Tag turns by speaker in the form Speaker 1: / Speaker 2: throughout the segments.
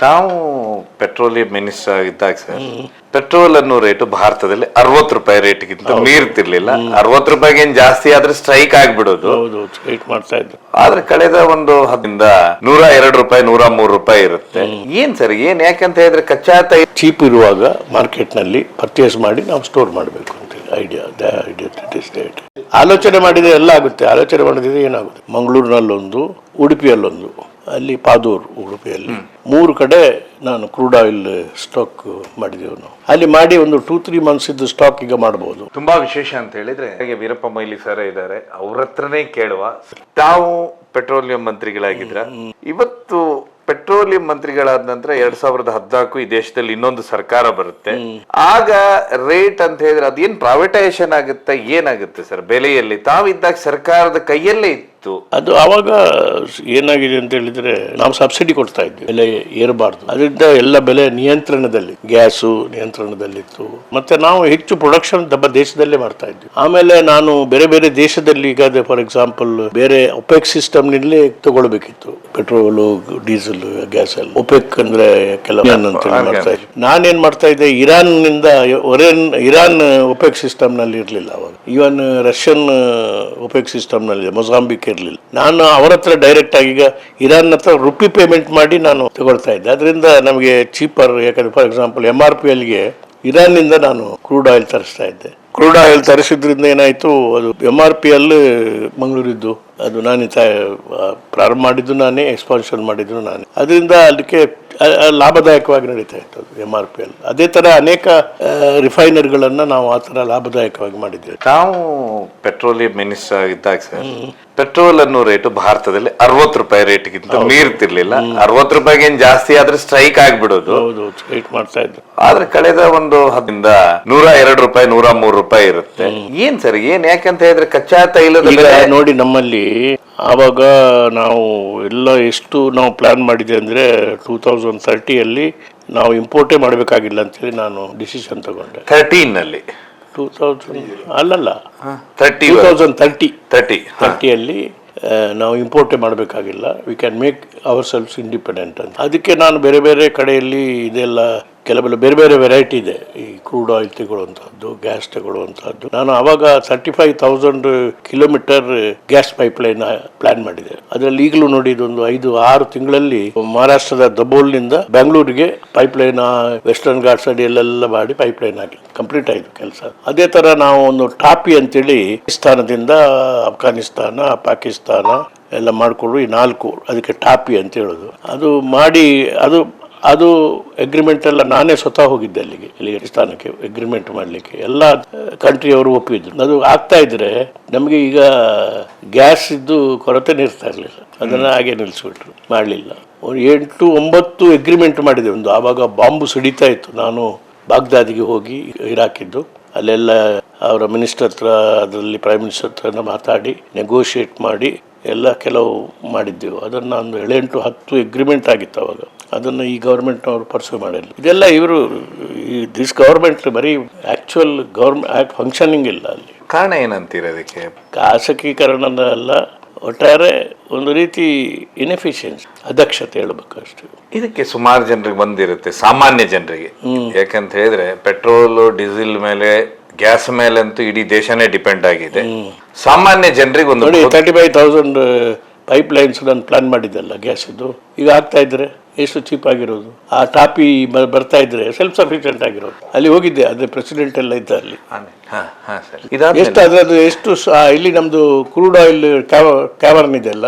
Speaker 1: ತಾವು petroleum minister ಆಗಿದ್ದಾಗ sir petrol ಅನ್ನೋ ರೇಟು ಭಾರತದಲ್ಲಿ 60 ರೂಪಾಯಿ ರೇಟ್ಗಿಂತ ಮೀರ್ತಿರ್ಲಿಲ್ಲ. 60 ರೂಪಾಯಿಗೆ ಜಾಸ್ತಿ ಆದ್ರೆ ಸ್ಟ್ರೈಕ್ ಆಗ್ಬಿಡೋದು.
Speaker 2: ಸ್ಟ್ರೈಕ್ ಮಾಡ್ತಾ ಇದ್ರು.
Speaker 1: ಆದ್ರೆ ಕಳೆದ ಒಂದು 102 ರೂಪಾಯಿ 103 ರೂಪಾಯಿ ಇರುತ್ತೆ. ಏನ್ ಸರ್ ಏನ್ ಯಾಕಂತ ಹೇಳಿದ್ರೆ ಕಚ್ಚಾ ತೈಲ
Speaker 2: ಚೀಪ್ ಇರುವಾಗ ಮಾರ್ಕೆಟ್ ನಲ್ಲಿ ಪರ್ಚೇಸ್ ಮಾಡಿ ನಾವು ಸ್ಟೋರ್ ಮಾಡಬೇಕು ಅಂತ ಐಡಿಯಾ. ಆಲೋಚನೆ ಮಾಡಿದ್ರೆ ಎಲ್ಲ ಆಗುತ್ತೆ, ಆಲೋಚನೆ ಮಾಡಿದ್ರೆ ಏನಾಗುತ್ತೆ. ಮಂಗಳೂರಿನಲ್ಲೊಂದು, ಉಡುಪಿಯಲ್ಲೊಂದು, ಅಲ್ಲಿ ಪಾದೂರು ಉಡುಪಿಯಲ್ಲಿ 3 ಕಡೆ ನಾನು ಕ್ರೂಡ್ ಆಯಿಲ್ ಸ್ಟಾಕ್ ಮಾಡಿದೆವು ನಾವು. ಅಲ್ಲಿ ಮಾಡಿ ಒಂದು 2-3 ಮಂತ್ಸ್ ಇದ್ದು ಸ್ಟಾಕ್ ಈಗ ಮಾಡಬಹುದು.
Speaker 1: ತುಂಬಾ ವಿಶೇಷ ಅಂತ ಹೇಳಿದ್ರೆ ವೀರಪ್ಪ ಮೊಯ್ಲಿ ಸರ್ ಇದ್ದಾರೆ, ಅವ್ರ ಹತ್ರನೇ ಕೇಳುವ. ತಾವು ಪೆಟ್ರೋಲಿಯಂ ಮಂತ್ರಿಗಳಾಗಿದ್ರ, ಇವತ್ತು ಪೆಟ್ರೋಲಿಯಂ ಮಂತ್ರಿಗಳಾದ ನಂತರ 2014 ಈ ದೇಶದಲ್ಲಿ ಇನ್ನೊಂದು ಸರ್ಕಾರ ಬರುತ್ತೆ. ಆಗ ರೇಟ್ ಅಂತ ಹೇಳಿದ್ರೆ ಅದೇನ್ ಪ್ರೈವೇಟೈಸೇಷನ್ ಆಗುತ್ತೆ, ಏನಾಗುತ್ತೆ ಸರ್ ಬೆಲೆಯಲ್ಲಿ? ತಾವಿದ್ದಾಗ ಸರ್ಕಾರದ ಕೈಯಲ್ಲೇ ಇತ್ತು.
Speaker 2: ಅದು ಅವಾಗ ಏನಾಗಿದೆ ಅಂತ ಹೇಳಿದ್ರೆ ನಾವು ಸಬ್ಸಿಡಿ ಕೊಡ್ತಾ ಇದ್ವಿ, ಬೆಲೆ ಏರಬಾರ್ದು. ಅದರಿಂದ ಎಲ್ಲ ಬೆಲೆ ನಿಯಂತ್ರಣದಲ್ಲಿ, ಗ್ಯಾಸು ನಿಯಂತ್ರಣದಲ್ಲಿತ್ತು. ಮತ್ತೆ ನಾವು ಹೆಚ್ಚು ಪ್ರೊಡಕ್ಷನ್ ನಮ್ಮ ದೇಶದಲ್ಲೇ ಮಾಡ್ತಾ ಇದ್ವಿ. ಆಮೇಲೆ ನಾನು ಬೇರೆ ಬೇರೆ ದೇಶದಲ್ಲಿ ಈಗ ಫಾರ್ ಎಕ್ಸಾಂಪಲ್ ಬೇರೆ ಒಪೆಕ್ ಸಿಸ್ಟಮ್ ನಿಂದಲೇ ತಗೊಳ್ಬೇಕಿತ್ತು ಪೆಟ್ರೋಲು, ಡೀಸೆಲ್, ಗ್ಯಾಸ್ ಎಲ್ಲ. ಒಪೆಕ್ ಅಂದ್ರೆ ಕೆಲವು ಮಾಡ್ತಾ ಇದ್ವಿ. ನಾನೇನ್ ಮಾಡ್ತಾ ಇದ್ದೆ, ಇರಾನ್ ಒಪೆಕ್ ಸಿಸ್ಟಮ್ ನಲ್ಲಿ ಇರ್ಲಿಲ್ಲ ಅವಾಗ. ಈವನ್ ರಷ್ಯನ್ ಒಪೆಕ್ ಸಿಸ್ಟಮ್ ನಲ್ಲಿ, ಮೊಜಾಂಬಿಕ್ ಇರ್ಲಿಲ್ಲ. ನಾನು ಅವರ ಹತ್ರ ಡೈರೆಕ್ಟ್ ಆಗಿ ಈಗ ಇರಾನ್ ಹತ್ರ ರುಪಿ ಪೇಮೆಂಟ್ ಮಾಡಿ ನಾನು ತಗೊಳ್ತಾ ಇದ್ದೆ. ಅದರಿಂದ ನಮಗೆ ಚೀಪರ್. ಯಾಕಂದ್ರೆ ಫಾರ್ ಎಕ್ಸಾಂಪಲ್ MRPLಗೆ ಇರಾನ್ ನಿಂದ ನಾನು ಕ್ರೂಡ್ ಆಯಿಲ್ ತರಿಸ್ತಾ ಇದ್ದೆ. ಕ್ರೂಡ್ ಆಯಿಲ್ ತರಿಸಿದ್ರಿಂದ ಏನಾಯ್ತು, ಅದು MRPL ಮಂಗಳೂರಿದ್ದು, ಅದು ನಾನೇ ಪ್ರಾರಂಭ ಮಾಡಿದ್ದು ನಾನೇ, ಎಕ್ಸ್ಪಾನ್ಷನ್ ಮಾಡಿದ್ದು ನಾನೇ. ಅದರಿಂದ ಅದಕ್ಕೆ ಲಾಭದಾಯಕವಾಗಿ ನಡೀತಾ ಇತ್ತು ಅದು MRPL. ಅದೇ ತರ ಅನೇಕ ರಿಫೈನರಿಗಳನ್ನ ನಾವು ಆ ತರ ಲಾಭದಾಯಕವಾಗಿ ಮಾಡಿದ್ದೇವೆ.
Speaker 1: ತಾವು ಪೆಟ್ರೋಲಿಯಂ ಮಿನಿಸ್ಟರ್ ಆಗಿದ್ದಾಗ ಸರ್ ಪೆಟ್ರೋಲ್ ಅನ್ನೋ ರೇಟು ಭಾರತದಲ್ಲಿ 60 ರೂಪಾಯಿ ರೇಟ್ಗಿಂತ ಮೀರ್ತಿರ್ಲಿಲ್ಲ. 60 ರೂಪಾಯಿಗೆ ಜಾಸ್ತಿ ಆದ್ರೆ ಸ್ಟ್ರೈಕ್ ಆಗ್ಬಿಡೋದು.
Speaker 2: ಸ್ಟ್ರೈಕ್ ಮಾಡ್ತಾ ಇದ್ರು.
Speaker 1: ಆದ್ರೆ ಕಳೆದ ಒಂದು 102 ರೂಪಾಯಿ 103 ರೂಪಾಯಿ ಇರುತ್ತೆ. ಏನ್ ಸರ್ ಏನ್ ಯಾಕಂತ ಹೇಳಿದ್ರೆ ಕಚ್ಚಾ ತೈಲದ
Speaker 2: ನೋಡಿ ನಮ್ಮಲ್ಲಿ ಆವಾಗ ನಾವು ಎಲ್ಲ ಎಷ್ಟು ನಾವು ಪ್ಲಾನ್ ಮಾಡಿದೆ ಅಂದ್ರೆ 2030 ನಾವು ಇಂಪೋರ್ಟೇ ಮಾಡಬೇಕಾಗಿಲ್ಲ ಅಂತೇಳಿ ನಾನು ಡಿಸಿಷನ್ ತಗೊಂಡೆ.
Speaker 1: 13
Speaker 2: ಅಲ್ಲಲ್ಲ 2030 ನಾವು ಇಂಪೋರ್ಟೇ ಮಾಡಬೇಕಾಗಿಲ್ಲ, we can make hour selves independent ಅಂತ. ಅದಕ್ಕೆ ನಾನು ಬೇರೆ ಬೇರೆ ಕಡೆಯಲ್ಲಿ ಇದೆಲ್ಲ ಕೆಲವೆಲ್ಲ ಬೇರೆ ಬೇರೆ ವೆರೈಟಿ ಇದೆ, ಈ ಕ್ರೂಡ್ ಆಯಿಲ್ ತಗೊಳ್ಳುವಂತಹದ್ದು, ಗ್ಯಾಸ್ ತಗೊಳ್ಳುವಂತಹದ್ದು. ನಾನು ಅವಾಗ 35,000 kilometre gas pipe line plan ಮಾಡಿದೆ. ಅದರಲ್ಲಿ ಈಗಲೂ ನೋಡಿ ಇದೊಂದು 5-6 ತಿಂಗಳಲ್ಲಿ ಮಹಾರಾಷ್ಟ್ರದ ದಬೋಲ್ನಿಂದ ಬೆಂಗಳೂರಿಗೆ ಪೈಪ್ ಲೈನ್, ವೆಸ್ಟರ್ನ್ ಘಾಟ್ಸ್ ಅಡಿಯಲ್ಲೆಲ್ಲ ಮಾಡಿ ಪೈಪ್ ಲೈನ್ ಆಗಿ ಕಂಪ್ಲೀಟ್ ಆಯ್ತು ಕೆಲಸ. ಅದೇ ತರ ನಾವು ಒಂದು ಟಾಪಿ ಅಂತೇಳಿ ಪಾಕಿಸ್ತಾನದಿಂದ ಅಫ್ಘಾನಿಸ್ತಾನ, ಪಾಕಿಸ್ತಾನ ಎಲ್ಲ ಮಾಡಿಕೊಂಡು ಈ 4 ಅದಕ್ಕೆ ಟಾಪಿ ಅಂತ ಹೇಳೋದು. ಅದು ಮಾಡಿ ಅದು ಅಗ್ರಿಮೆಂಟ್ ಎಲ್ಲ ನಾನೇ ಸ್ವತಃ ಹೋಗಿದ್ದೆ ಅಲ್ಲಿಗೆ ಪಾಕಿಸ್ತಾನಕ್ಕೆ ಎಗ್ರಿಮೆಂಟ್ ಮಾಡಲಿಕ್ಕೆ. ಎಲ್ಲ ಕಂಟ್ರಿಯವರು ಒಪ್ಪಿದ್ರು. ಅದು ಆಗ್ತಾ ಇದ್ರೆ ನಮಗೆ ಈಗ ಗ್ಯಾಸ್ ಇದ್ದು ಕೊರತೆನೇ ಇರ್ತಾ ಇರಲಿಲ್ಲ. ಅದನ್ನ ಹಾಗೆ ನಿಲ್ಲಿಸ್ಬಿಟ್ರು, ಮಾಡಲಿಲ್ಲ. 8-9 ಎಗ್ರಿಮೆಂಟ್ ಮಾಡಿದೆ. ಒಂದು ಆವಾಗ ಬಾಂಬು ಸಿಡಿತಾ ಇತ್ತು. ನಾನು ಬಾಗ್ದಾದಿಗೆ ಹೋಗಿ ಇರಾಕಿದ್ದು, ಅಲ್ಲೆಲ್ಲ ಅವರ ಮಿನಿಸ್ಟರ್ ಹತ್ರ, ಅದರಲ್ಲಿ ಪ್ರೈಮ್ ಮಿನಿಸ್ಟರ್ ಹತ್ರ ಮಾತಾಡಿ ನೆಗೋಷಿಯೇಟ್ ಮಾಡಿ ಎಲ್ಲ ಕೆಲವು ಮಾಡಿದ್ದೆವು. ಅದನ್ನು ಒಂದು 7-10 ಎಗ್ರಿಮೆಂಟ್ ಆಗಿತ್ತು ಅವಾಗ. ಅದನ್ನು ಈ ಗೌರ್ಮೆಂಟ್ನವರು ಪರ್ಸ್ಯೂ ಮಾಡಿಲ್ಲ. ಇದೆಲ್ಲ ಇವರು ದಿಸ್ ಗೌರ್ಮೆಂಟ್ ಬರೀ ಆಕ್ಚುಯಲ್ ಗೌರ್ಮೆಂಟ್ ಫಂಕ್ಷನಿಂಗ್ ಇಲ್ಲ. ಅಲ್ಲಿ
Speaker 1: ಕಾರಣ ಏನಂತೀರ ಅದಕ್ಕೆ?
Speaker 2: ಖಾಸಗೀಕರಣ ಅಲ್ಲ, ಒಟ್ಟಾರೆ ಒಂದು ರೀತಿ ಇನ್ಎಫಿಷಿಯನ್ಸಿ, ಅದಕ್ಷತೆ ಹೇಳ್ಬೇಕಷ್ಟೇ.
Speaker 1: ಇದಕ್ಕೆ ಸುಮಾರು ಜನರಿಗೆ ಬಂದಿರುತ್ತೆ, ಸಾಮಾನ್ಯ ಜನರಿಗೆ. ಯಾಕಂತ ಹೇಳಿದ್ರೆ ಪೆಟ್ರೋಲ್, ಡೀಸೆಲ್ ಮೇಲೆ, ಗ್ಯಾಸ್ ಮೇಲೆ ಅಂತೂ ಇಡೀ ದೇಶನೇ ಡಿಪೆಂಡ್ ಆಗಿದೆ. ಸಾಮಾನ್ಯ ಜನರಿಗೆ ಒಂದು
Speaker 2: 35,000 ಪೈಪ್ ಲೈನ್ಸ್ ನಾನು ಪ್ಲಾನ್ ಮಾಡಿದ್ದಲ್ಲ ಗ್ಯಾಸ್ ಇದ್ದು, ಈಗ ಆಗ್ತಾ ಇದ್ರೆ ಎಷ್ಟು ಚೀಪ್ ಆಗಿರೋದು. ಆ ಟಾಪಿ ಬರ್ತಾ ಇದ್ರೆ ಸೆಲ್ಫ್ ಸಫಿಷಿಯೆಂಟ್ ಆಗಿರೋದು. ಅಲ್ಲಿ ಹೋಗಿದ್ದೆ, ಅದೇ ಪ್ರೆಸಿಡೆಂಟ್ ಎಲ್ಲ ಇದ್ದ ಅಲ್ಲಿ. ಎಷ್ಟು ಅದ್ರದ್ದು ಎಷ್ಟು ಇಲ್ಲಿ ನಮ್ದು ಕ್ರೂಡ್ ಆಯಿಲ್ ಕ್ಯಾವರ್ನ್ ಇದೆ ಅಲ್ಲ,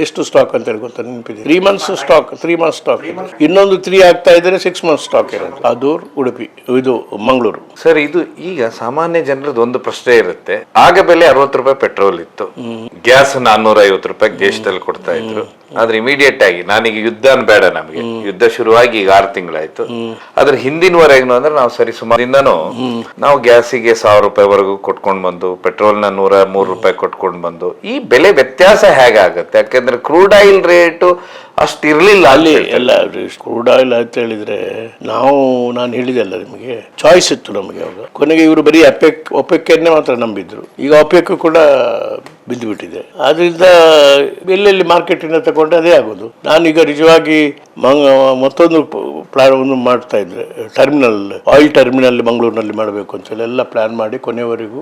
Speaker 2: ಎಷ್ಟು ಸ್ಟಾಕ್ ಅಂತ ಹೇಳಿ ಗೊತ್ತಾ? ನೆನಪಿದೆ. 3 months ಸ್ಟಾಕ್, 3 months ಸ್ಟಾಕ್. ಇನ್ನೊಂದು 3 ಆಗ್ತಾ ಇದ್ರೆ 6 months ಸ್ಟಾಕ್ ಇರೋದು. ಅದೂರ್, ಉಡುಪಿ, ಇದು ಮಂಗಳೂರು.
Speaker 1: ಸರ್, ಇದು ಈಗ ಸಾಮಾನ್ಯ ಜನರದ್ದು ಒಂದು ಪ್ರಶ್ನೆ ಇರುತ್ತೆ. ಆಗ ಬೆಲೆ 60 ರೂಪಾಯಿ ಪೆಟ್ರೋಲ್ ಇತ್ತು, ಗ್ಯಾಸ್ 450 ರೂಪಾಯಿ ದೇಶದಲ್ಲಿ ಕೊಡ್ತಾ ಇದ್ರು. ಆದ್ರೆ ಇಮಿಡಿಯೇಟ್ ಆಗಿ ನಾನೀಗ ಯುದ್ಧ ಬೇಡ, ನಮಗೆ ಯುದ್ಧ ಶುರುವಾಗಿ ಈಗ 6 ತಿಂಗಳಾಯ್ತು. ಅದ್ರ ಹಿಂದಿನವರೆಗೂ ಅಂದ್ರೆ ನಾವು ಸರಿ ಸುಮಾರಿಂದನೂ ನಾವು ಗ್ಯಾಸಿಗೆ 1000 ರೂಪಾಯಿವರೆಗೂ ಕೊಟ್ಕೊಂಡು ಬಂದು, ಪೆಟ್ರೋಲ್ನ 103 ರೂಪಾಯಿ ಕೊಟ್ಕೊಂಡು ಬಂದು, ಈ ಬೆಲೆ ವ್ಯತ್ಯಾಸ ಹೇಗಾಗತ್ತೆ? ಯಾಕಂದ್ರೆ ಕ್ರೂಡ್ ಆಯಿಲ್ ರೇಟು ಅಷ್ಟು ಇರ್ಲಿಲ್ಲ
Speaker 2: ಅಲ್ಲಿ ಎಲ್ಲ. ಕ್ರೂಡ್ ಆಯಿಲ್ ಅಂತ ಹೇಳಿದ್ರೆ ನಾನು ಹೇಳಿದೆಲ್ಲ ನಿಮಗೆ, ಚಾಯ್ಸ್ ಇತ್ತು ನಮಗೆ ಅವಾಗ. ಕೊನೆಗೆ ಇವರು ಬರೀ ಒಪೆಕ್ ಮಾತ್ರ ನಂಬಿದ್ರು. ಈಗ ಒಪೆಕ್ ಕೂಡ ಬಿದ್ದುಬಿಟ್ಟಿದೆ. ಅದರಿಂದ ಎಲ್ಲೆಲ್ಲಿ ಮಾರ್ಕೆಟಿಂದ ತಗೊಂಡು ಅದೇ ಆಗೋದು. ನಾನೀಗ ನಿಜವಾಗಿ ಮತ್ತೊಂದು ಪ್ಲಾನ್ ಒಂದು ಮಾಡ್ತಾ ಇದ್ರೆ, ಟರ್ಮಿನಲ್, ಆಯಿಲ್ ಟರ್ಮಿನಲ್ ಮಂಗಳೂರಿನಲ್ಲಿ ಮಾಡಬೇಕು ಅಂತೇಳಿ ಎಲ್ಲ ಪ್ಲಾನ್ ಮಾಡಿ ಕೊನೆಯವರೆಗೂ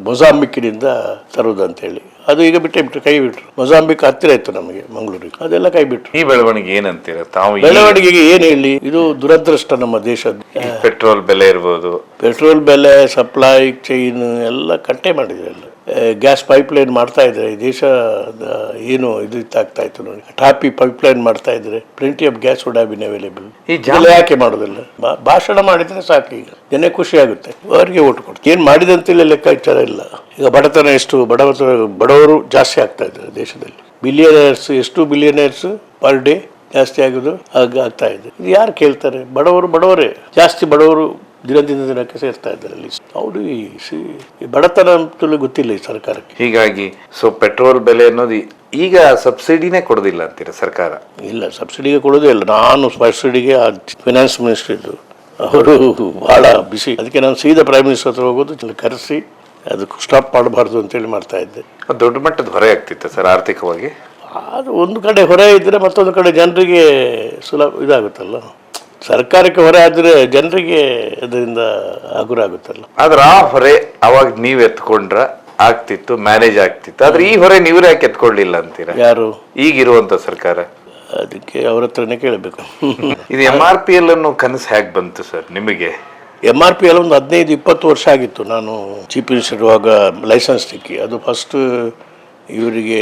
Speaker 2: ಮೊಜಾಂಬಿಕ್ಕಿನಿಂದ ತರುವುದು ಅಂತೇಳಿ ಅದು ಈಗ ಬಿಟ್ಟೆ ಕೈ ಬಿಟ್ರು. ಮೊಜಾಂಬಿಕ್ ಹತ್ತಿರ ಇತ್ತು ನಮಗೆ ಮಂಗಳೂರಿಗೆ, ಅದೆಲ್ಲ ಕೈ ಬಿಟ್ರು.
Speaker 1: ಈ ಬೆಳವಣಿಗೆ ಏನಂತೀರ ತಾವು?
Speaker 2: ಬೆಳವಣಿಗೆಗೆ ಏನು ಹೇಳಿ, ಇದು ದುರದೃಷ್ಟ ನಮ್ಮ ದೇಶದ.
Speaker 1: ಪೆಟ್ರೋಲ್ ಬೆಲೆ ಇರ್ಬೋದು,
Speaker 2: ಪೆಟ್ರೋಲ್ ಬೆಲೆ, ಸಪ್ಲೈ ಚೈನ್ ಎಲ್ಲ ಕಟ್ಟೆ ಮಾಡಿದ್ರೆ, ಎಲ್ಲ ಗ್ಯಾಸ್ ಪೈಪ್ಲೈನ್ ಮಾಡ್ತಾ ಇದ್ರೆ ಈ ದೇಶದ ಏನು ಇದು ಆಗ್ತಾ ಇತ್ತು ನೋಡಿ. ಟಾಪಿ ಪೈಪ್ಲೈನ್ ಮಾಡ್ತಾ ಇದ್ರೆ plenty of gas would have been available. ಯಾಕೆ ಮಾಡೋದಿಲ್ಲ? ಭಾಷಣ ಮಾಡಿದ್ರೆ ಸಾಕು, ಈಗ ಜನ ಖುಷಿ ಆಗುತ್ತೆ, ಅವರಿಗೆ ಓಟ್ ಕೊಡ್ತಾರೆ. ಏನ್ ಮಾಡಿದಂತಿಲ್ಲ ಲೆಕ್ಕಾಚಾರ ಇಲ್ಲ. ಈಗ ಬಡತನ ಎಷ್ಟು, ಬಡವರು ಜಾಸ್ತಿ ಆಗ್ತಾ ಇದ್ದಾರೆ ದೇಶದಲ್ಲಿ. ಬಿಲಿಯನರ್ಸ್ ಎಷ್ಟು ಬಿಲಿಯನರ್ಸ್ ಪರ್ ಡೇ ಜಾಸ್ತಿ ಆಗೋದು ಆಗ್ತಾ ಇದೆ. ಇದು ಯಾರು ಕೇಳ್ತಾರೆ? ಬಡವರೇ ಜಾಸ್ತಿ, ಬಡವರು ದಿನದಿಂದ ದಿನಕ್ಕೆ ಸೇರ್ತಾ ಇದ್ದಾರೆ ಅಲ್ಲಿ. ಹೌದು, ಈ ಬಡತನ ಅಂತಲೂ ಗೊತ್ತಿಲ್ಲ ಈ ಸರ್ಕಾರಕ್ಕೆ.
Speaker 1: ಹೀಗಾಗಿ ಪೆಟ್ರೋಲ್ ಬೆಲೆ ಅನ್ನೋದು ಈಗ ಸಬ್ಸಿಡಿನೇ ಕೊಡೋದಿಲ್ಲ ಅಂತೀರ ಸರ್ಕಾರ?
Speaker 2: ಇಲ್ಲ, ಸಬ್ಸಿಡಿಗೆ ಕೊಡೋದೇ ಇಲ್ಲ. ನಾನು ಸಬ್ಸಿಡಿಗೆ ಫಿನಾನ್ಸ್ ಮಿನಿಸ್ಟರ್ ಇದ್ದು, ಅವರು ಬಹಳ ಬಿಸಿ. ಅದಕ್ಕೆ ನಾನು ಸೀದಾ ಪ್ರೈಮ್ ಮಿನಿಸ್ಟರ್ ಹತ್ರ ಹೋಗೋದು, ಕರೆಸಿ ಅದಕ್ಕೆ ಸ್ಟಾಪ್ ಮಾಡಬಾರ್ದು ಅಂತೇಳಿ ಮಾಡ್ತಾ ಇದ್ದೆ.
Speaker 1: ದೊಡ್ಡ ಮಟ್ಟದ ಹೊರೆ ಆಗ್ತಿತ್ತು ಸರ್ ಆರ್ಥಿಕವಾಗಿ?
Speaker 2: ಅದು ಒಂದು ಕಡೆ ಹೊರೆ ಇದ್ದರೆ ಮತ್ತೊಂದು ಕಡೆ ಜನರಿಗೆ ಸುಲಭ ಇದಾಗುತ್ತಲ್ಲ. ಸರ್ಕಾರಕ್ಕೆ ಹೊರೆ ಆದರೆ ಜನರಿಗೆ ಅದರಿಂದ ಹಗುರ ಆಗುತ್ತಲ್ಲ.
Speaker 1: ಆದ್ರೆ ಆ ಹೊರೆ ಅವಾಗ ನೀವ್ ಎತ್ಕೊಂಡ್ರ ಆಗ್ತಿತ್ತು, ಮ್ಯಾನೇಜ್ ಆಗ್ತಿತ್ತು. ಆದ್ರೆ ಈ ಹೊರೆ ನೀವ್ರೆ ಯಾಕೆ ಎತ್ಕೊಳ್ಳಿಲ್ಲ ಅಂತೀರಾ?
Speaker 2: ಯಾರು?
Speaker 1: ಈಗಿರುವಂತ ಸರ್ಕಾರ.
Speaker 2: ಅದಕ್ಕೆ ಅವ್ರ ಹತ್ರನೇ ಕೇಳಬೇಕು.
Speaker 1: ಇದು MRPL ಅನ್ನೋ ಕನಸು ಹೇಗೆ ಬಂತು ಸರ್ ನಿಮಗೆ?
Speaker 2: MRPL ಒಂದು 15-20 ವರ್ಷ ಆಗಿತ್ತು. ನಾನು ಚೀಫ್ ಮಿನಿಸ್ಟರ್ ಇರುವಾಗ ಲೈಸೆನ್ಸ್ ಸಿಕ್ಕಿ, ಅದು ಫಸ್ಟ್ ಇವರಿಗೆ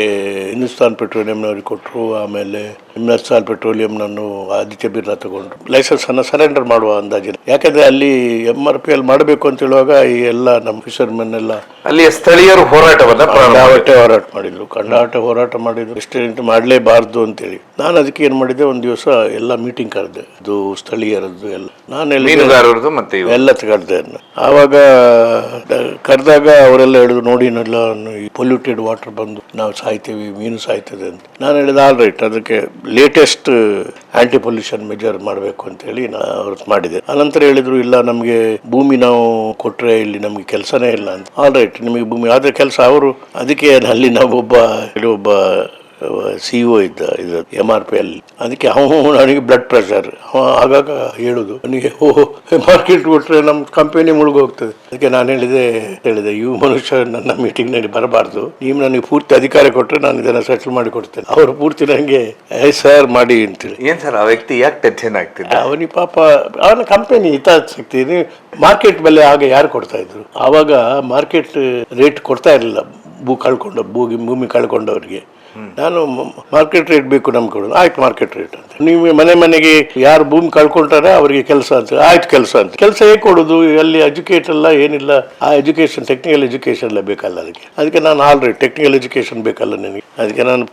Speaker 2: ಹಿಂದೂಸ್ತಾನ್ ಪೆಟ್ರೋಲಿಯಂನವ್ರಿಗೆ ಕೊಟ್ಟರು. ಆಮೇಲೆ ಹಿಂದೂಸ್ತಾನ್ ಪೆಟ್ರೋಲಿಯಂನನ್ನು ಆದಿತ್ಯ ಬಿರ್ಲಾ ತಗೊಂಡ್ರು. ಲೈಸೆನ್ಸನ್ನು ಸರೆಂಡರ್ ಮಾಡುವ ಅಂದಾಜಿನ. ಯಾಕಂದರೆ ಅಲ್ಲಿ MRPL ಮಾಡಬೇಕು ಅಂತ ಹೇಳುವಾಗ ಈ ಎಲ್ಲ ನಮ್ಮ ಫಿಷರ್ಮೆನ್ ಎಲ್ಲ
Speaker 1: ಅಲ್ಲಿ ಸ್ಥಳೀಯರು ಹೋರಾಟವನ್ನು
Speaker 2: ಕಂಡಾಟ ಹೋರಾಟ ಮಾಡಿದ್ರು. ಎಕ್ಸ್ಟೆಂಟ್ ಮಾಡಲೇಬಾರ್ದು ಅಂತೇಳಿ. ನಾನು ಅದಕ್ಕೆ ಏನು ಮಾಡಿದೆ, ಒಂದು ದಿವಸ ಎಲ್ಲ ಮೀಟಿಂಗ್ ಕರೆದೆ, ಅದು ಸ್ಥಳೀಯರದ್ದು ಎಲ್ಲ. ನಾನು
Speaker 1: ಮೀನುಗಾರರದ್ದು ಮತ್ತೆ
Speaker 2: ಎಲ್ಲ ಕರೆದೆ. ಆವಾಗ ಕರೆದಾಗ ಅವರೆಲ್ಲ ಹೇಳಿದ್ರು, ನೋಡಿ ಎಲ್ಲ ಪೊಲ್ಯೂಟೆಡ್ ವಾಟರ್ ಬಂದು ನಾವು ಸಾಯ್ತೀವಿ, ಮೀನು ಸಾಯ್ತದೆ ಅಂತ. ನಾನು ಹೇಳಿದ ಆಲ್ ರೈಟ್, ಅದಕ್ಕೆ ಲೇಟೆಸ್ಟ್ ಆಂಟಿ ಪೊಲ್ಯೂಷನ್ ಮೆಜರ್ ಮಾಡಬೇಕು ಅಂತ ಹೇಳಿ ಅವ್ರು ಮಾಡಿದೆ. ಅನಂತರ ಹೇಳಿದ್ರು, ಇಲ್ಲ ನಮಗೆ ಭೂಮಿ ನಾವು ಕೊಟ್ರೆ ಇಲ್ಲಿ ನಮ್ಗೆ ಕೆಲಸನೇ ಇಲ್ಲ ಅಂತ. ಆಲ್ ರೈಟ್, ನಿಮಗೆ ಭೂಮಿ ಆದ್ರೆ ಕೆಲಸ. ಅವರು ಅದಕ್ಕೆ ಅಲ್ಲಿ ನಾವು ಒಬ್ಬ CEO ಇದ್ದ ಇದು MRPL. ಅದಕ್ಕೆ ನನಗೆ ಬ್ಲಡ್ ಪ್ರೆಷರ್. ಆಗಾಗ ಹೇಳುದು ನನಗೆ, ಮಾರ್ಕೆಟ್ ಕೊಟ್ರೆ ನಮ್ಮ ಕಂಪನಿ ಮುಳುಗೋಗ್ತದೆ. ಅದಕ್ಕೆ ನಾನು ಹೇಳಿದೆ ಇವು ಮನುಷ್ಯ ನನ್ನ ಮೀಟಿಂಗ್ನಲ್ಲಿ ಬರಬಾರ್ದು, ನೀವು ನನಗೆ ಪೂರ್ತಿ ಅಧಿಕಾರ ಕೊಟ್ಟರೆ ನಾನು ಇದನ್ನು ಸೆಟಲ್ ಮಾಡಿ ಕೊಡ್ತೇನೆ. ಅವರು ಪೂರ್ತಿ ನನಗೆ ಸರ್ ಮಾಡಿ ಅಂತೇಳಿ.
Speaker 1: ಏನ್ ಸರ್ ಆ ವ್ಯಕ್ತಿ ಯಾಕೆ ಟೆನ್ಷನ್ ಆಗ್ತಿದ್ದ?
Speaker 2: ಅವನಿಗೆ ಪಾಪ ಅವನ ಕಂಪನಿ ಹಿತಾಸಕ್ತಿ, ಮಾರ್ಕೆಟ್ ಬೆಲೆ ಆಗ ಯಾರು ಕೊಡ್ತಾ ಇದ್ರು? ಆವಾಗ ಮಾರ್ಕೆಟ್ ರೇಟ್ ಕೊಡ್ತಾ ಇರಲಿಲ್ಲ. ಭೂಮಿ ಕಳ್ಕೊಂಡವ್ರಿಗೆ ನಾನು ಮಾರ್ಕೆಟ್ ರೇಟ್ ಬೇಕು ನಮ್ಗೆ ಕೊಡೋದು. ಆಯ್ತು, ಮಾರ್ಕೆಟ್ ರೇಟ್ ಅಂತ. ನೀವು ಮನೆಗೆ ಯಾರು ಭೂಮಿ ಕಳ್ಕೊಂತಾರೆ ಅವರಿಗೆ ಕೆಲಸ ಅಂತ. ಆಯ್ತು, ಕೆಲಸ ಅಂತ. ಕೆಲಸ ಹೇಗೆ ಕೊಡೋದು? ಅಲ್ಲಿ ಎಜುಕೇಟ್ ಎಲ್ಲ ಏನಿಲ್ಲ. ಆ ಎಜುಕೇಶನ್, ಟೆಕ್ನಿಕಲ್ ಎಜುಕೇಶನ್ ಎಲ್ಲ ಬೇಕಲ್ಲ ಅದಕ್ಕೆ ನಾನು ಆಲ್ರೆಡಿ ಟೆಕ್ನಿಕಲ್ ಎಜುಕೇಶನ್ ಬೇಕಲ್ಲ ನನಗೆ. ಅದಕ್ಕೆ ನಾನು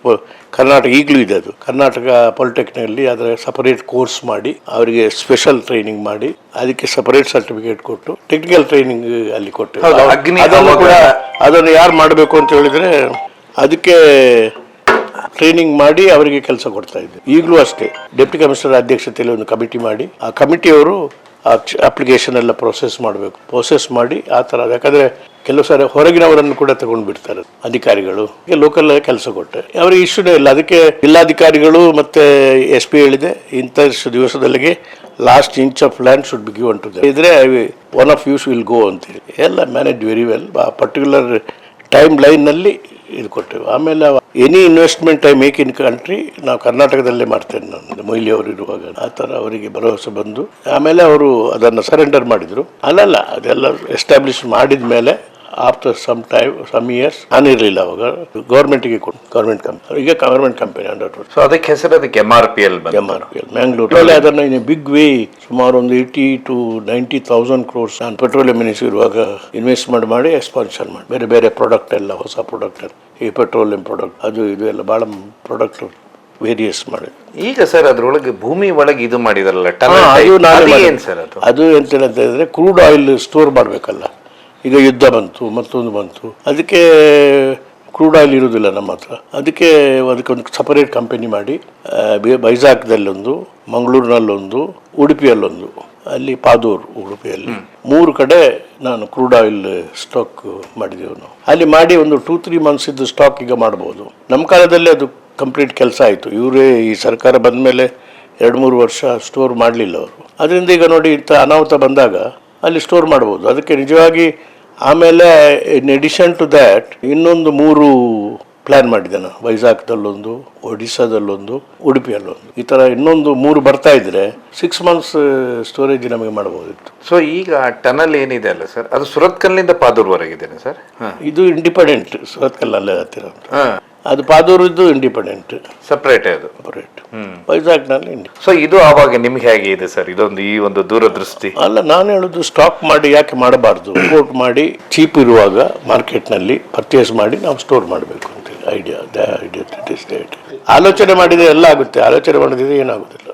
Speaker 2: ಕರ್ನಾಟಕ ಈಗಲೂ ಇದೆ, ಅದು ಕರ್ನಾಟಕ ಪಾಲಿಟೆಕ್ನಲ್ಲಿ ಅದರ ಸಪರೇಟ್ ಕೋರ್ಸ್ ಮಾಡಿ ಅವರಿಗೆ ಸ್ಪೆಷಲ್ ಟ್ರೈನಿಂಗ್ ಮಾಡಿ ಅದಕ್ಕೆ ಸಪರೇಟ್ ಸರ್ಟಿಫಿಕೇಟ್ ಕೊಟ್ಟು ಟೆಕ್ನಿಕಲ್ ಟ್ರೈನಿಂಗ್ ಅಲ್ಲಿ ಕೊಟ್ಟು ಅದನ್ನು ಯಾರು ಮಾಡಬೇಕು ಅಂತ ಹೇಳಿದ್ರೆ ಅದಕ್ಕೆ ಟ್ರೈನಿಂಗ್ ಮಾಡಿ ಅವರಿಗೆ ಕೆಲಸ ಕೊಡ್ತಾ ಇದ್ದೆ. ಈಗಲೂ ಅಷ್ಟೇ ಡೆಪ್ಟಿ ಕಮಿಷನರ್ ಅಧ್ಯಕ್ಷತೆಯಲ್ಲಿ ಒಂದು ಕಮಿಟಿ ಮಾಡಿ, ಆ ಕಮಿಟಿಯವರು ಅಪ್ಲಿಕೇಶನ್ ಎಲ್ಲ ಪ್ರೊಸೆಸ್ ಮಾಡಿ ಆ ಥರ. ಯಾಕಂದರೆ ಕೆಲವು ಸಾರಿ ಹೊರಗಿನವರನ್ನು ಕೂಡ ತಗೊಂಡು ಬಿಡ್ತಾರೆ ಅಧಿಕಾರಿಗಳು. ಲೋಕಲ್ ಕೆಲಸ ಕೊಟ್ಟೆ ಅವರಿಗೆ ಇಶ್ಯೂನೇ ಇಲ್ಲ. ಅದಕ್ಕೆ ಜಿಲ್ಲಾಧಿಕಾರಿಗಳು ಮತ್ತು SP ಹೇಳಿದೆ, ಇಂಥ ದಿವಸದಲ್ಲಿಗೆ last inch of land should be given to them. ಇದ್ರೆ one of us will go ಅಂತೇಳಿ ಎಲ್ಲ ಮ್ಯಾನೇಜ್ ವೆರಿ ವೆಲ್. ಆ ಪರ್ಟಿಕ್ಯುಲರ್ ಟೈಮ್ ಲೈನ್ನಲ್ಲಿ ಇದು ಕೊಟ್ಟೆವು. ಆಮೇಲೆ any investment I make in country ನಾವು ಕರ್ನಾಟಕದಲ್ಲೇ ಮಾಡ್ತೇನೆ. ನಾನು ಮೊಯ್ಲಿ ಅವರು ಇರುವಾಗ ಆ ಥರ ಅವರಿಗೆ ಭರವಸೆ ಬಂದು ಆಮೇಲೆ ಅವರು ಅದನ್ನು ಸರೆಂಡರ್ ಮಾಡಿದರು. ಅಲ್ಲಲ್ಲ, ಅದೆಲ್ಲ ಎಸ್ಟಾಬ್ಲಿಷ್ ಮಾಡಿದ ಮೇಲೆ ಆಫ್ಟರ್ ಸಮ್ ಇಯರ್ಸ್ ನಾನಿರಲಿಲ್ಲ ಅವಾಗ, ಗೌರ್ಮೆಂಟ್ಗೆ ಕೊಟ್ಟು ಗೌರ್ಮೆಂಟ್ ಕಂಪನಿ, ಈಗ ಗೌರ್ಮೆಂಟ್ ಕಂಪನಿ ಅಂಡರ್.
Speaker 1: ಸೊ ಅದಕ್ಕೆ ಹೆಸರು ಅದಕ್ಕೆ MRPL
Speaker 2: ಮ್ಯಾಂಗ್ಳೂರಲ್ಲಿ ಅದನ್ನು ಇನ್ ಬಿಗ್ ವೇ ಸುಮಾರು ಒಂದು 80,000 to 90,000 crores ನಾನು ಪೆಟ್ರೋಲಿಯಂ ಮಿನಿಸ್ಟ್ರಿ ಇರುವಾಗ ಇನ್ವೆಸ್ಟ್ಮೆಂಟ್ ಮಾಡಿ ಎಕ್ಸ್ಪಾನ್ಷನ್ ಮಾಡಿ ಬೇರೆ ಬೇರೆ ಪ್ರಾಡಕ್ಟ್ ಎಲ್ಲ, ಹೊಸ ಪ್ರಾಡಕ್ಟ್, ಈ ಪೆಟ್ರೋಲಿಯಂ ಪ್ರಾಡಕ್ಟ್ ಅದು ಇದು ಎಲ್ಲ ಭಾಳ ಪ್ರಾಡಕ್ಟ್ ವೇರಿಯಸ್ ಮಾಡಿ.
Speaker 1: ಈಗ ಸರ್ ಅದ್ರೊಳಗೆ ಭೂಮಿ ಒಳಗೆ ಇದು ಮಾಡಿದಾರಲ್ಲ, ಅದು
Speaker 2: ಎಂತ ಹೇಳಿದ್ರೆ ಕ್ರೂಡ್ ಆಯಿಲ್ ಸ್ಟೋರ್ ಮಾಡಬೇಕಲ್ಲ. ಈಗ ಯುದ್ಧ ಬಂತು, ಮತ್ತೊಂದು ಬಂತು, ಅದಕ್ಕೆ ಕ್ರೂಡ್ ಆಯಿಲ್ ಇರೋದಿಲ್ಲ ನಮ್ಮ ಹತ್ರ. ಅದಕ್ಕೊಂದು ಸಪರೇಟ್ ಕಂಪನಿ ಮಾಡಿ ವೈಜಾಗ್ದಲ್ಲೊಂದು, ಮಂಗಳೂರಿನಲ್ಲೊಂದು, ಉಡುಪಿಯಲ್ಲೊಂದು ಅಲ್ಲಿ ಪಾದೂರು ಉಡುಪಿಯಲ್ಲಿ 3 ಕಡೆ ನಾನು ಕ್ರೂಡ್ ಆಯಿಲ್ ಸ್ಟಾಕ್ ಮಾಡಿದೆವು ನಾವು. ಅಲ್ಲಿ ಮಾಡಿ ಒಂದು 2-3 ಮಂತ್ಸ್ ಇದ್ದು ಸ್ಟಾಕ್ ಈಗ ಮಾಡ್ಬೋದು. ನಮ್ಮ ಕಾಲದಲ್ಲಿ ಅದು ಕಂಪ್ಲೀಟ್ ಕೆಲಸ ಆಯಿತು. ಇವರೇ ಈ ಸರ್ಕಾರ ಬಂದ ಮೇಲೆ 2-3 ವರ್ಷ ಸ್ಟೋರ್ ಮಾಡಲಿಲ್ಲ ಅವರು. ಅದರಿಂದ ಈಗ ನೋಡಿ ಇಂಥ ಅನಾಹುತ ಬಂದಾಗ ಅಲ್ಲಿ ಸ್ಟೋರ್ ಮಾಡ್ಬೋದು. ಅದಕ್ಕೆ ನಿಜವಾಗಿ ಆಮೇಲೆ ಇನ್ ಎಡಿಷನ್ ಟು ದ್ಯಾಟ್ ಇನ್ನೊಂದು 3 ಪ್ಲ್ಯಾನ್ ಮಾಡಿದೆ ನಾನು. ವೈಜಾಗ್ದಲ್ಲೊಂದು, ಒಡಿಸ್ಸಾದಲ್ಲೊಂದು, ಉಡುಪಿಯಲ್ಲೊಂದು, ಈ ಥರ ಇನ್ನೊಂದು 3 ಬರ್ತಾ ಇದ್ರೆ 6 ಮಂತ್ಸ್ ಸ್ಟೋರೇಜ್ ನಮಗೆ ಮಾಡ್ಬೋದಿತ್ತು.
Speaker 1: ಸೊ ಈಗ ಟನಲ್ ಏನಿದೆ ಅಲ್ಲ ಸರ್, ಅದು ಸುರತ್ಕಲ್ನಿಂದ ಪಾದೂರ್ವರೆಗಿದ್ದೇನೆ ಸರ್.
Speaker 2: ಇದು ಇಂಡಿಪೆಂಡೆಂಟ್, ಸುರತ್ಕಲ್ಲಲ್ಲೇ ಹತ್ತಿರ ಉಂಟು. ಅದು ಪಾದೂರಿದ್ದು ಇಂಡಿಪೆಂಡೆಂಟ್,
Speaker 1: ಸಪ್ರೇಟ್ ಅದು.
Speaker 2: ಸಪರೇಟ್. ವೈಜಾಗ್ನಲ್ಲಿ
Speaker 1: ಸೊ ಇದು ಆವಾಗ ನಿಮ್ಗೆ ಹೇಗೆ ಇದೆ ಸರ್ ಈ ಒಂದು ದೂರದೃಷ್ಟಿ?
Speaker 2: ಅಲ್ಲ, ನಾನು ಹೇಳೋದು ಸ್ಟಾಕ್ ಮಾಡಿ ಯಾಕೆ ಮಾಡಬಾರ್ದು, ಇಂಪೋರ್ಟ್ ಮಾಡಿ ಚೀಪ್ ಇರುವಾಗ ಮಾರ್ಕೆಟ್ನಲ್ಲಿ ಪರ್ಚೇಸ್ ಮಾಡಿ ನಾವು ಸ್ಟೋರ್ ಮಾಡಬೇಕು ಅಂತ ಐಡಿಯಾ. ಆಲೋಚನೆ ಮಾಡಿದರೆ ಎಲ್ಲ ಆಗುತ್ತೆ, ಆಲೋಚನೆ ಮಾಡಿದ್ರೆ ಏನಾಗೋದಿಲ್ಲ.